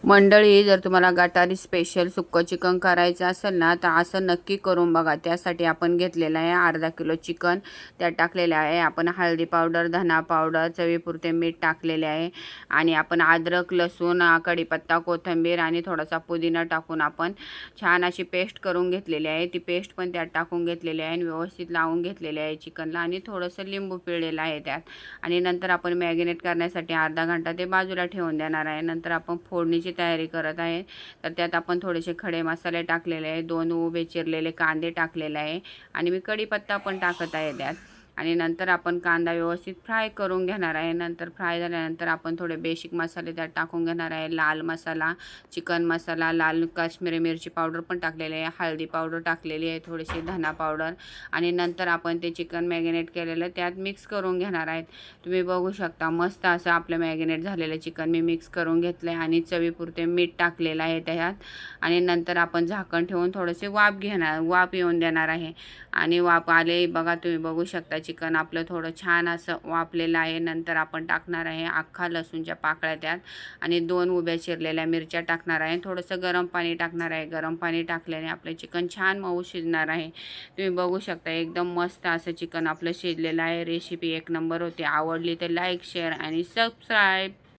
मंडळी, जर तुम्हाला गटारी स्पेशल सुक्कं चिकन करायचं असेल ना, तर असं नक्की करून बघा. त्यासाठी आपण घेतलेलं आहे अर्धा किलो चिकन. त्यात टाकलेलं आहे आपण हळदी पावडर, धना पावडर, चवीपुरते मीठ टाकलेले आहे आणि आपण अद्रक, लसूण, कढीपत्ता, कोथिंबीर आणि थोडासा पुदिना टाकून आपण छान अशी पेस्ट करून घेतलेली आहे. ती पेस्ट पण त्यात टाकून घेतलेली आहे आणि व्यवस्थित लावून घेतलेले आहे चिकनला आणि थोडंसं लिंबू पिळलेलं आहे त्यात. आणि नंतर आपण मॅरिनेट करण्यासाठी अर्धा घंटा ते बाजूला ठेवून देणार आहे. नंतर आपण फोडणीची तयारी करत आहे. तर त्यात आपण थोडेसे खडे मसाले टाकलेले आहे, 2 उभे चिरलेले कांदे टाकलेले आहे आणि मी कढीपत्ता पण टाकत आहे त्यात. आणि नंतर आपण कांदा व्यवस्थित फ्राय करून घेणार आहे. नंतर फ्राय झाल्यानंतर आपण थोडे बेसिक मसाले त्यात टाकून घेणार आहे. लाल मसाला, चिकन मसाला, लाल काश्मीरी मिरची पावडर पण टाकलेली आहे, हळदी पावडर टाकलेली आहे, थोडीशी धना पावडर आणि नंतर आपण ते चिकन मॅरिनेट केलेलं त्यात मिक्स करून घेणार आहेत. तुम्ही बघू शकता मस्त असं आपलं मॅरिनेट झालेलं चिकन मी मिक्स करून घेतलं आहे आणि चवीपुरते मीठ टाकलेलं आहे त्यात. आणि नंतर आपण झाकण ठेवून थोडेसे वाफ येऊन देणार आहे. आणि वाफ आले बघा, तुम्ही बघू शकता चिकन आपलं थोडं छान असं वाफलेलं आहे. नंतर आपण टाकणार आहे अख्खा लसूणच्या पाकळ्या त्यात आणि 2 उभ्या चिरलेल्या मिरच्या टाकणार आहे. थोडंसं गरम पाणी टाकणार आहे. गरम पाणी टाकल्याने आपलं चिकन छान मऊ शिजणार आहे. तुम्ही बघू शकता एकदम मस्त असं चिकन आपलं शिजलेलं आहे. रेसिपी एक नंबर होती. आवडली तर लाईक, शेअर आणि सबस्क्राईब.